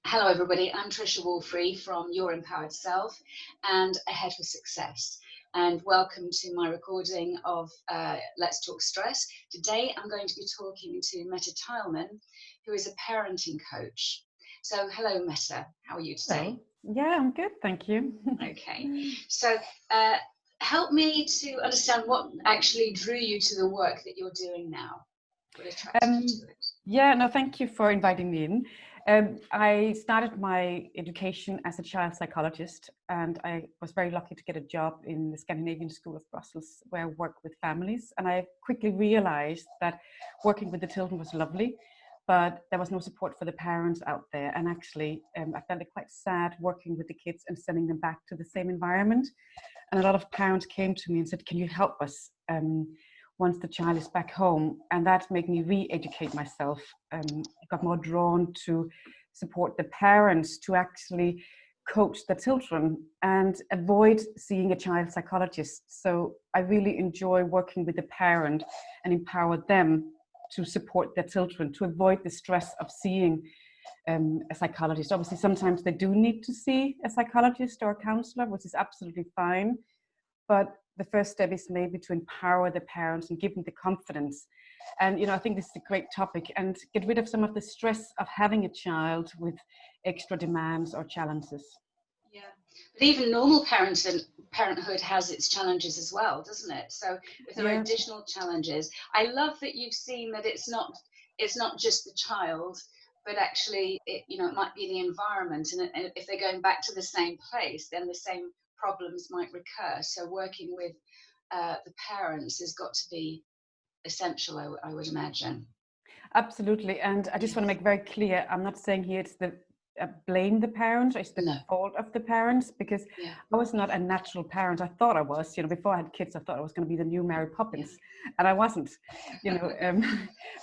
Hello everybody, I'm Trisha Wolfrey from Your Empowered Self and Ahead for Success. And welcome to my recording of Let's Talk Stress. Today I'm going to be talking to Mette Theilmann, who is a parenting coach. So hello Mette, how are you today? Hello. Yeah, I'm good, thank you. Okay, so help me to understand what actually drew you to the work that you're doing now. What attracted you to it? Yeah, no, thank you for inviting me in. I started my education as a child psychologist, and I was very lucky to get a job in the Scandinavian School of Brussels, where I work with families. And I quickly realized that working with the children was lovely, but there was no support for the parents out there. And actually, I found it quite sad working with the kids and sending them back to the same environment. And a lot of parents came to me and said, "Can you help us once the child is back home?" And that made me re-educate myself. I got more drawn to support the parents to actually coach the children and avoid seeing a child psychologist. So I really enjoy working with the parent and empower them to support their children, to avoid the stress of seeing a psychologist. Obviously, sometimes they do need to see a psychologist or a counselor, which is absolutely fine. But the first step is maybe to empower the parents and give them the confidence. And, I think this is a great topic, and get rid of some of the stress of having a child with extra demands or challenges. Yeah, but even normal parenthood has its challenges as well, doesn't it? So if there are Yeah. additional challenges, I love that you've seen that it's not just the child, but actually it might be the environment, and if they're going back to the same place, then the same problems might recur. So working with the parents has got to be essential, I would imagine. Absolutely. And I just Yeah. want to make very clear, I'm not saying here it's the blame the parents, or it's the No. fault of the parents, because Yeah. I was not a natural parent. I thought I was, before I had kids, I thought I was going to be the new Mary Yeah. Poppins, and I wasn't.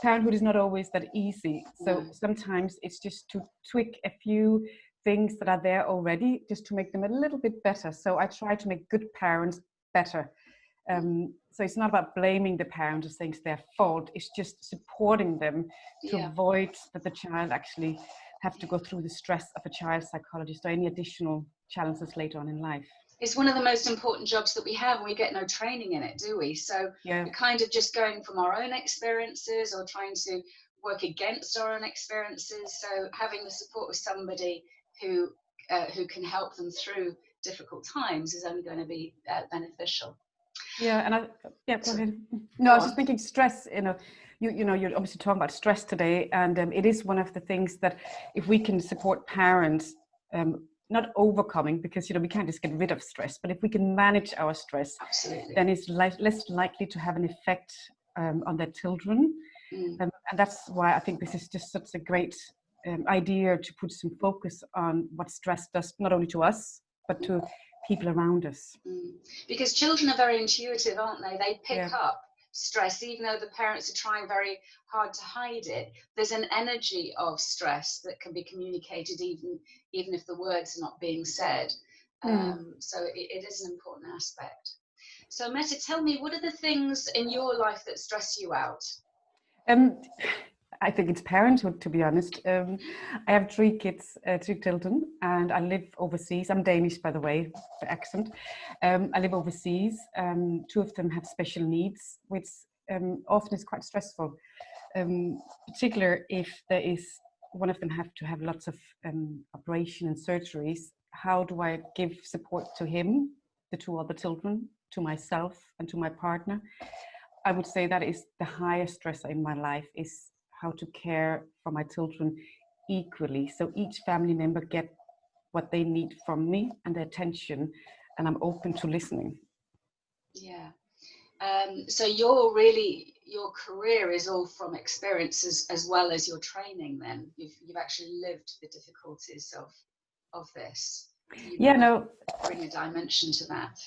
Parenthood is not always that easy. No. So sometimes it's just to tweak a few things that are there already, just to make them a little bit better. So I try to make good parents better. So it's not about blaming the parent or saying it's their fault. It's just supporting them to Yeah. avoid that the child actually have to go through the stress of a child psychologist or any additional challenges later on in life. It's one of the most important jobs that we have, and we get no training in it, do we? So Yeah. we're kind of just going from our own experiences or trying to work against our own experiences. So having the support of somebody who can help them through difficult times is only going to be beneficial. Yeah, yeah, go So ahead. No, go I was just on. thinking stress, you're obviously talking about stress today, and it is one of the things that if we can support parents, not overcoming, because, we can't just get rid of stress, but if we can manage our stress, Absolutely. then it's less likely to have an effect on their children. Mm. And that's why I think this is just such a great idea to put some focus on what stress does, not only to us, but to people around us. Mm. Because children are very intuitive, aren't they? They pick Yeah. up stress, even though the parents are trying very hard to hide it. There's an energy of stress that can be communicated, even if the words are not being said. Mm. So it is an important aspect. So Mette, tell me, what are the things in your life that stress you out? Um, I think it's parenthood, to be honest. I have three kids, 3 children, and I live overseas. I'm Danish, by the way, the accent. I live overseas. Two of them have special needs, which often is quite stressful, particularly if there is one of them have to have lots of operation and surgeries. How do I give support to him, the two other children, to myself, and to my partner? I would say that is the highest stressor in my life, is how to care for my children equally. So each family member get what they need from me and their attention, and I'm open to listening. Yeah. So your career is all from experiences as well as your training. Then you've actually lived the difficulties of this. You Yeah, might no, bring a dimension to that.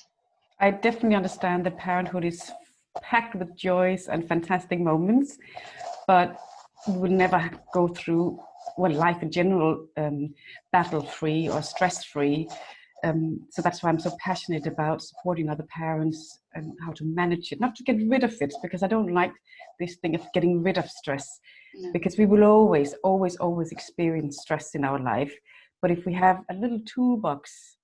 I definitely understand that parenthood is packed with joys and fantastic moments, but we will never go through, well, life in general, battle-free or stress-free. So that's why I'm so passionate about supporting other parents and how to manage it, not to get rid of it, because I don't like this thing of getting rid of stress. No. because we will always experience stress in our life. But if we have a little toolbox,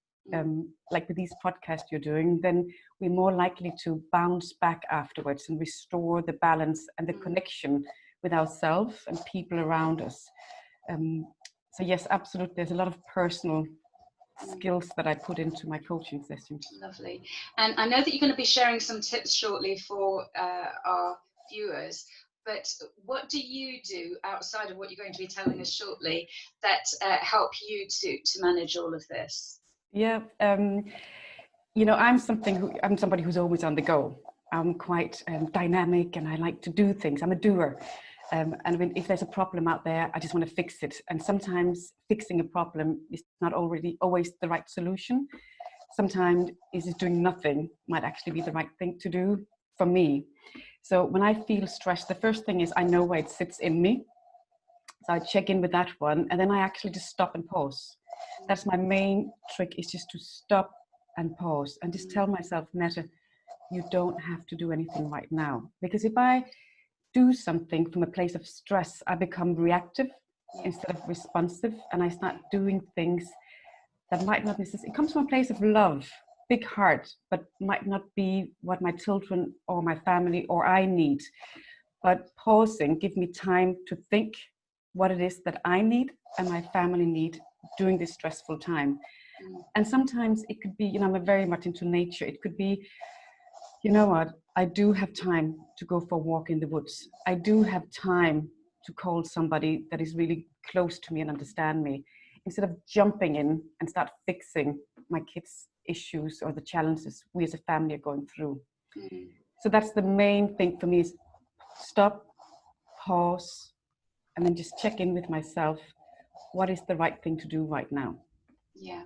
like with these podcasts you're doing, then we're more likely to bounce back afterwards and restore the balance and the connection with ourselves and people around us. So yes, absolutely. There's a lot of personal skills that I put into my coaching sessions. Lovely. And I know that you're going to be sharing some tips shortly for our viewers, but what do you do outside of what you're going to be telling us shortly that help you to manage all of this? Yeah, I'm somebody who's always on the go. I'm quite dynamic, and I like to do things. I'm a doer. And if there's a problem out there, I just want to fix it. And sometimes fixing a problem is not always the right solution. Sometimes just doing nothing might actually be the right thing to do for me. So when I feel stressed, the first thing is I know where it sits in me. So I check in with that one, and then I actually just stop and pause. That's my main trick, is just to stop and pause and just tell myself, Mette, you don't have to do anything right now. Because if I do something from a place of stress, I become reactive instead of responsive, and I start doing things that might not necessarily, it comes from a place of love, big heart, but might not be what my children or my family or I need. But pausing gives me time to think what it is that I need and my family need during this stressful time. And sometimes it could be, I'm very much into nature. It could be, you know what, I do have time to go for a walk in the woods. I do have time to call somebody that is really close to me and understand me, instead of jumping in and start fixing my kids' issues or the challenges we as a family are going through. So that's the main thing for me, is stop, pause, and then just check in with myself. What is the right thing to do right now? Yeah,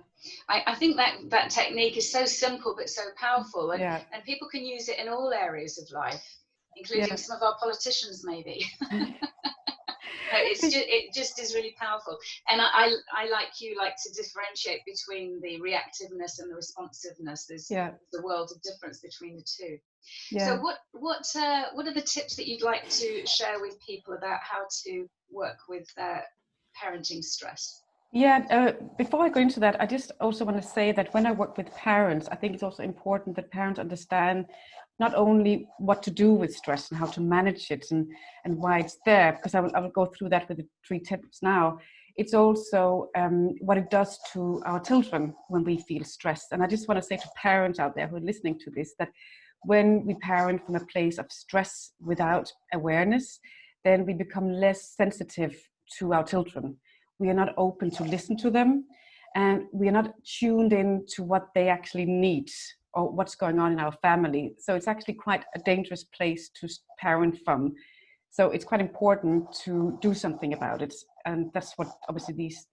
I think that technique is so simple but so powerful, and people can use it in all areas of life, including some of our politicians maybe. It just is really powerful, and I like you like to differentiate between the reactiveness and the responsiveness. There's a world of difference between the two. So what are the tips that you'd like to share with people about how to work with parenting stress? Before I go into that, I just also want to say that when I work with parents, I think it's also important that parents understand not only what to do with stress and how to manage it and why it's there, because I will go through that with the 3 tips now. It's also what it does to our children when we feel stressed. And I just want to say to parents out there who are listening to this, that when we parent from a place of stress without awareness, then we become less sensitive to our children. We are not open to listen to them, and we are not tuned in to what they actually need or what's going on in our family. So it's actually quite a dangerous place to parent from. So it's quite important to do something about it. And that's what obviously these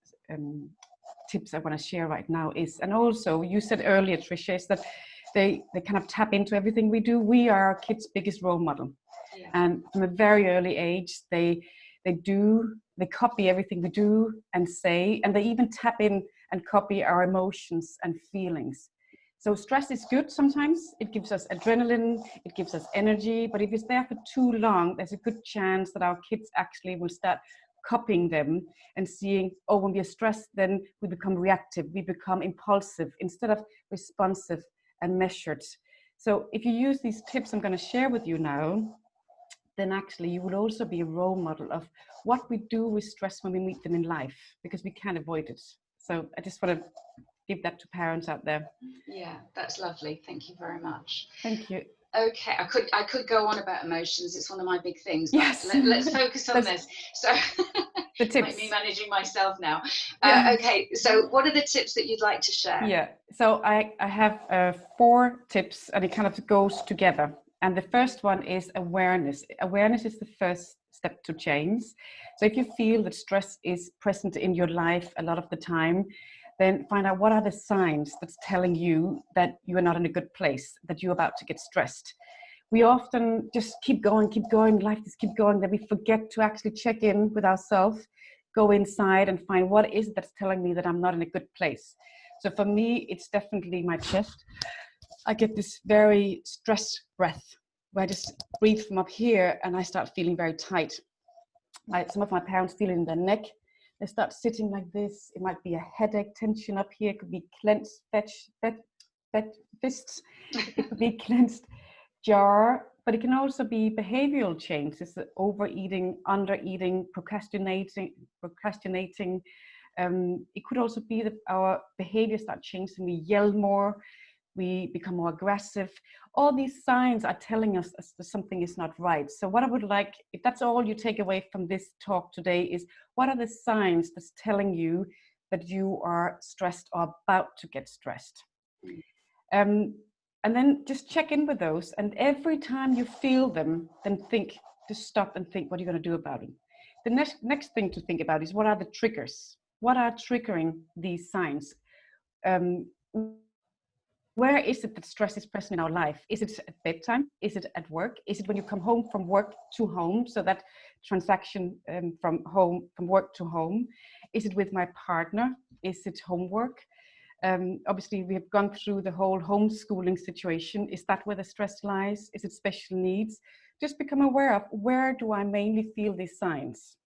tips I want to share right now is. And also, you said earlier, Tricia, is that they kind of tap into everything we do. We are our kids' biggest role model. Yeah. And from a very early age, they copy everything we do and say, and they even tap in and copy our emotions and feelings. So stress is good sometimes. It gives us adrenaline, it gives us energy, but if it's there for too long, there's a good chance that our kids actually will start copying them and seeing, when we are stressed, then we become reactive, we become impulsive instead of responsive and measured. So if you use these tips I'm going to share with you now, then actually you will also be a role model of what we do with stress when we meet them in life, because we can't avoid it. So I just want to give that to parents out there. Yeah, that's lovely. Thank you very much. Thank you. Okay, I could go on about emotions. It's one of my big things. But yes. Let's focus on this. So the tips. Like me managing myself now. Okay, so what are the tips that you'd like to share? Yeah, so I have 4 tips, and it kind of goes together. And the first one is awareness. Awareness is the first step to change. So if you feel that stress is present in your life a lot of the time, then find out what are the signs that's telling you that you are not in a good place, that you're about to get stressed. We often just keep going, life just keep going, then we forget to actually check in with ourselves, go inside and find what is it that's telling me that I'm not in a good place. So for me, it's definitely my chest. I get this very stressed breath where I just breathe from up here and I start feeling very tight. Some of my parents feel it in their neck. They start sitting like this. It might be a headache, tension up here. It could be clenched fists. It could be clenched jaw. But it can also be behavioral change. It's overeating, undereating, procrastinating. It could also be that our behaviors start changing. We yell more. We become more aggressive. All these signs are telling us that something is not right. So what I would like, if that's all you take away from this talk today, is what are the signs that's telling you that you are stressed or about to get stressed? And then just check in with those. And every time you feel them, then just stop and think, what are you going to do about it? The next thing to think about is, what are the triggers? What are triggering these signs? Where is it that stress is present in our life? Is it at bedtime? Is it at work? Is it when you come home from work to home? So that transaction from work to home. Is it with my partner? Is it homework? Obviously, we have gone through the whole homeschooling situation. Is that where the stress lies? Is it special needs? Just become aware of, where do I mainly feel these signs?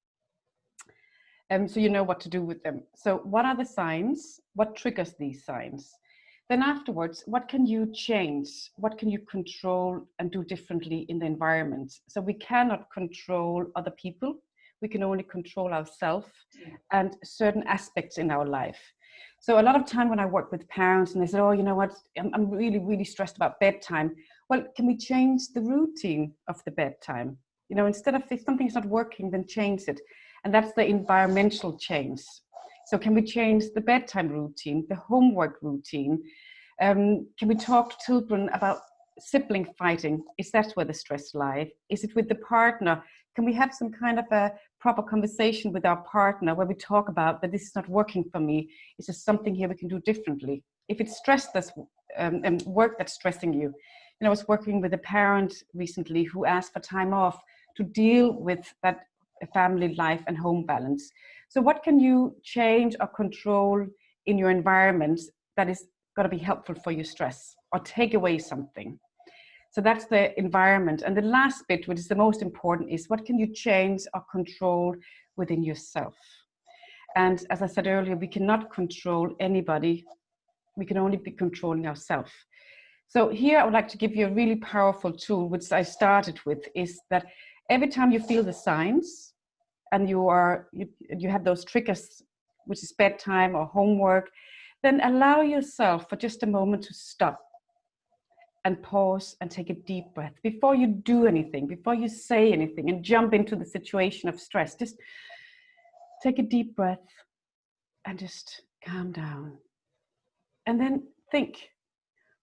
So you know what to do with them. So what are the signs? What triggers these signs? Then afterwards, what can you change? What can you control and do differently in the environment? So we cannot control other people. We can only control ourselves and certain aspects in our life. So a lot of time when I work with parents and they say, oh, you know what, I'm really, really stressed about bedtime. Well, can we change the routine of the bedtime? You know, instead of, if something's not working, then change it. And that's the environmental change. So can we change the bedtime routine, the homework routine? Can we talk to children about sibling fighting? Is that where the stress lies? Is it with the partner? Can we have some kind of a proper conversation with our partner where we talk about that this is not working for me? Is there something here we can do differently? If it's stress that's work that's stressing you. You know, I was working with a parent recently who asked for time off to deal with that family life and home balance. So what can you change or control in your environment that is going to be helpful for your stress, or take away something? So that's the environment. And the last bit, which is the most important, is what can you change or control within yourself? And as I said earlier, we cannot control anybody. We can only be controlling ourselves. So here I would like to give you a really powerful tool, which I started with, is that every time you feel the signs and you have those triggers, which is bedtime or homework, then allow yourself for just a moment to stop and pause and take a deep breath before you do anything, before you say anything and jump into the situation of stress. Just take a deep breath and just calm down. And then think,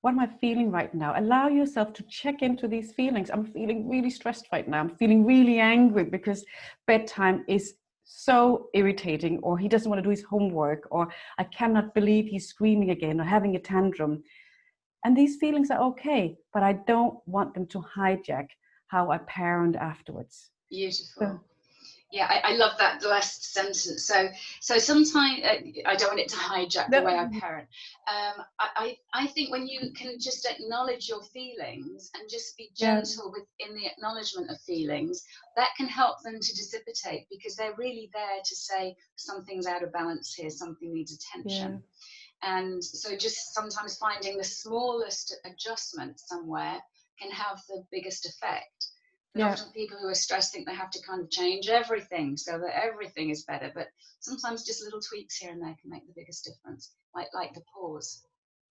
what am I feeling right now? Allow yourself to check into these feelings. I'm feeling really stressed right now. I'm feeling really angry because bedtime is so irritating, or he doesn't want to do his homework, or I cannot believe he's screaming again or having a tantrum. And these feelings are okay, but I don't want them to hijack how I parent afterwards. Beautiful. Yeah, I love that last sentence. So sometimes I don't want it to hijack the way I parent. I think when you can just acknowledge your feelings and just be gentle in the acknowledgement of feelings, that can help them to dissipate, because they're really there to say something's out of balance here, something needs attention. And so just sometimes finding the smallest adjustment somewhere can have the biggest effect. But often people who are stressed think they have to kind of change everything so that everything is better. But sometimes just little tweaks here and there can make the biggest difference, like the pause.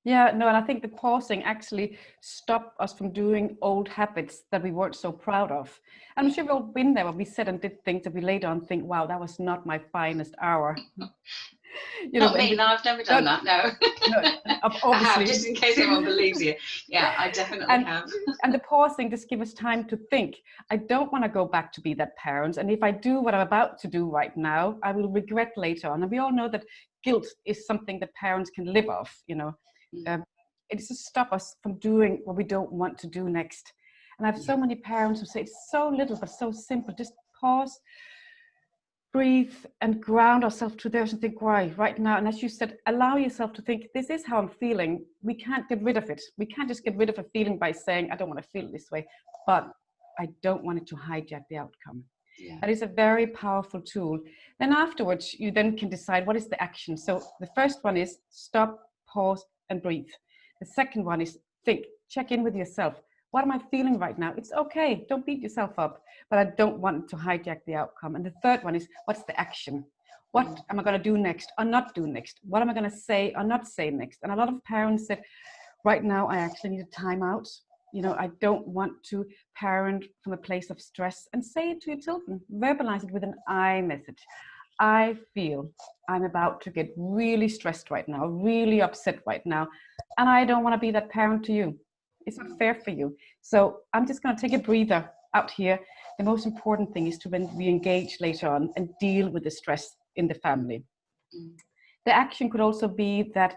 Yeah, no, and I think the pausing actually stopped us from doing old habits that we weren't so proud of. I'm sure we've all been there where we said and did things that we later on think, wow, that was not my finest hour. You know, not me. No, I've never done that. No, obviously. I have, just in case anyone believes you. Yeah, I definitely have. And the pausing just give us time to think. I don't want to go back to be that parent, and if I do what I'm about to do right now, I will regret later on. And we all know that guilt is something that parents can live off. You know, it's to stop us from doing what we don't want to do next. And I have so many parents who say it's so little but so simple. Just pause, breathe, and ground ourselves to there and think, why right now? And as you said, allow yourself to think, this is how I'm feeling. We can't get rid of it. We can't just get rid of a feeling by saying, I don't want to feel this way, but I don't want it to hijack the outcome. Yeah. That is a very powerful tool. Then afterwards, you then can decide what is the action. So the first one is stop, pause, and breathe. The second one is think, check in with yourself. What am I feeling right now? It's okay. Don't beat yourself up, but I don't want to hijack the outcome. And the third one is what's the action? What am I going to do next or not do next? What am I going to say or not say next? And a lot of parents said, right now, I actually need a timeout. You know, I don't want to parent from a place of stress, and say it to your children. Verbalize it with an I message. I feel I'm about to get really stressed right now, really upset right now, and I don't want to be that parent to you. It's not fair for you. So I'm just going to take a breather out here. The most important thing is to then re-engage later on and deal with the stress in the family. The action could also be that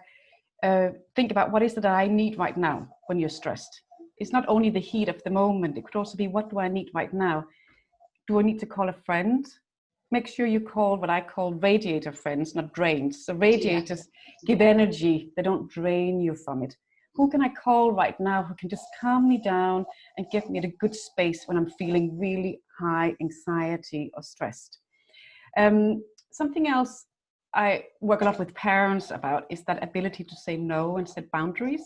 think about what is it that I need right now when you're stressed. It's not only the heat of the moment. It could also be, what do I need right now? Do I need to call a friend? Make sure you call what I call radiator friends, not drains. So radiators give energy. They don't drain you from it. Who can I call right now who can just calm me down and get me at a good space when I'm feeling really high anxiety or stressed? Something else I work a lot with parents about is that ability to say no and set boundaries.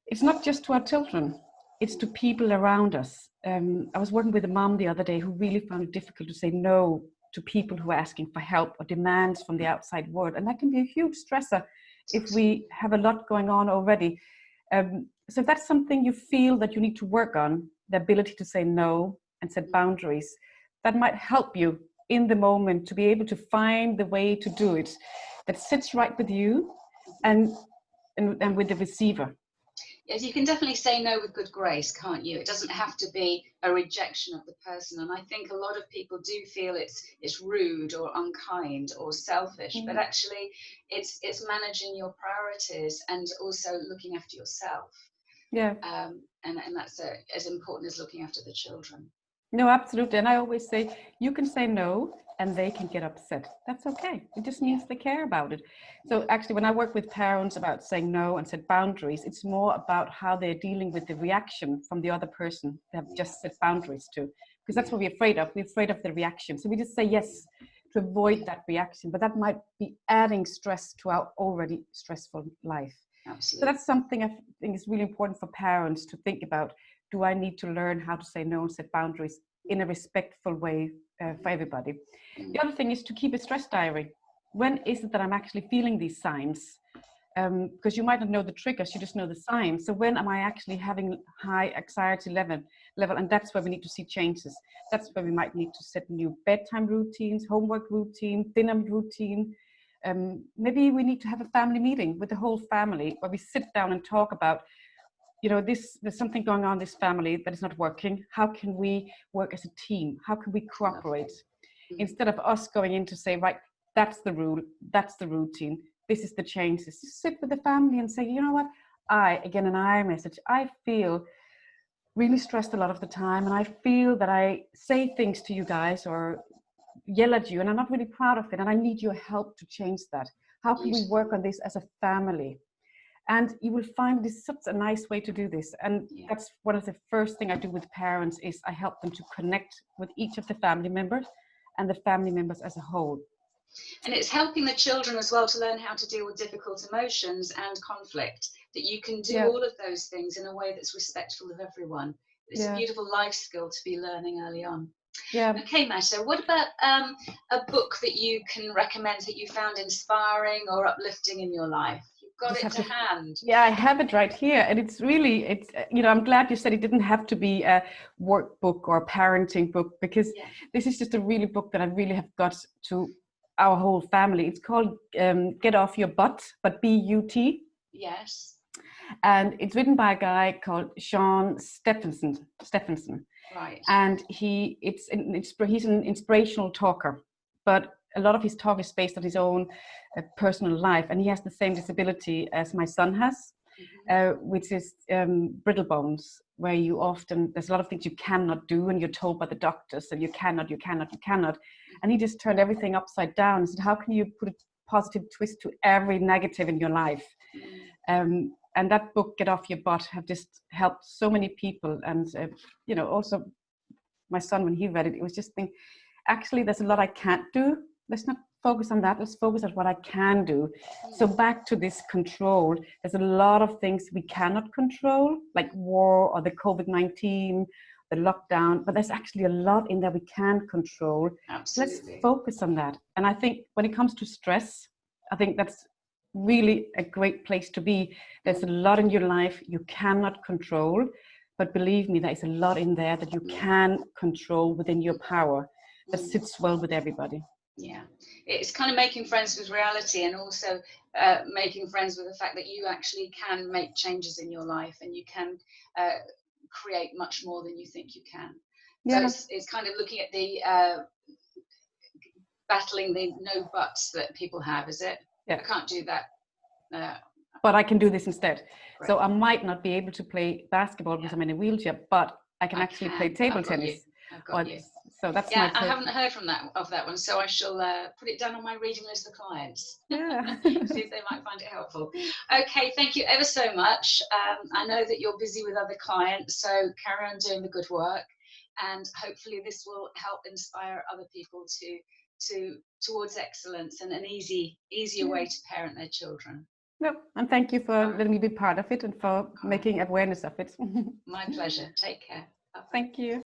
It's not just to our children, it's to people around us. I was working with a mom the other day who really found it difficult to say no to people who are asking for help or demands from the outside world. And that can be a huge stressor if we have a lot going on already. So if that's something you feel that you need to work on, the ability to say no and set boundaries, that might help you in the moment to be able to find the way to do it that sits right with you and with the receiver. Yes, you can definitely say no with good grace, can't you? It doesn't have to be a rejection of the person. And I think a lot of people do feel it's rude or unkind or selfish, but actually it's managing your priorities and also looking after yourself. Yeah. And that's as important as looking after the children. No, absolutely. And I always say, you can say no and they can get upset. That's okay. It just means they care about it. So actually, when I work with parents about saying no and set boundaries, it's more about how they're dealing with the reaction from the other person they have just set boundaries to. Because that's what we're afraid of. We're afraid of the reaction. So we just say yes to avoid that reaction. But that might be adding stress to our already stressful life. Absolutely. So that's something I think is really important for parents to think about. Do I need to learn how to say no and set boundaries in a respectful way for everybody? The other thing is to keep a stress diary. When is it that I'm actually feeling these signs? Because you might not know the triggers, you just know the signs. So when am I actually having high anxiety level? And that's where we need to see changes. That's where we might need to set new bedtime routines, homework routine, dinner routine. Maybe we need to have a family meeting with the whole family where we sit down and talk about, you know, there's something going on in this family that is not working. How can we work as a team? How can we cooperate? Instead of us going in to say, right, that's the rule, that's the routine, this is the changes. Just sit with the family and say, you know what, an I message, I feel really stressed a lot of the time, and I feel that I say things to you guys or yell at you, and I'm not really proud of it, and I need your help to change that. How can we work on this as a family? And you will find this is such a nice way to do this. And that's one of the first thing I do with parents is I help them to connect with each of the family members and the family members as a whole. And it's helping the children as well to learn how to deal with difficult emotions and conflict, that you can do all of those things in a way that's respectful of everyone. It's a beautiful life skill to be learning early on. Yeah. Okay, Mette, what about a book that you can recommend that you found inspiring or uplifting in your life? You've got it to hand. Yeah, I have it right here. And it's you know, I'm glad you said it didn't have to be a workbook or a parenting book, because this is just a really book that I really have got to our whole family. It's called Get Off Your Butt, but B-U-T. Yes. And it's written by a guy called Sean Stephenson. Right. And he's an inspirational talker, but a lot of his talk is based on his own personal life. And he has the same disability as my son has, which is brittle bones, where there's a lot of things you cannot do, and you're told by the doctors that you cannot. And he just turned everything upside down and said, how can you put a positive twist to every negative in your life? And that book, Get Off Your Butt, have just helped so many people. And, you know, also my son, when he read it, it was just think, actually, there's a lot I can't do. Let's not focus on that. Let's focus on what I can do. So back to this control, there's a lot of things we cannot control, like war or the COVID-19, the lockdown, but there's actually a lot in there we can control. Absolutely. Let's focus on that. And I think when it comes to stress, I think that's really a great place to be. There's a lot in your life you cannot control, but believe me, there's a lot in there that you can control within your power that sits well with everybody. Yeah, it's kind of making friends with reality, and also making friends with the fact that you actually can make changes in your life, and you can create much more than you think you can. Yeah. So it's kind of looking at the battling the no buts that people have, is it? Yeah. I can't do that. But I can do this instead. Right. So I might not be able to play basketball because I'm in a wheelchair, but I can actually play table tennis. I've got you. So that's yeah, my I haven't heard of that one, so I shall put it down on my reading list of clients. Yeah. See if they might find it helpful. Okay, thank you ever so much. I know that you're busy with other clients, so carry on doing the good work, and hopefully this will help inspire other people towards excellence and an easier way to parent their children. No, and thank you for letting me be part of it and for making awareness of it. My pleasure. Take care. Bye-bye. Thank you.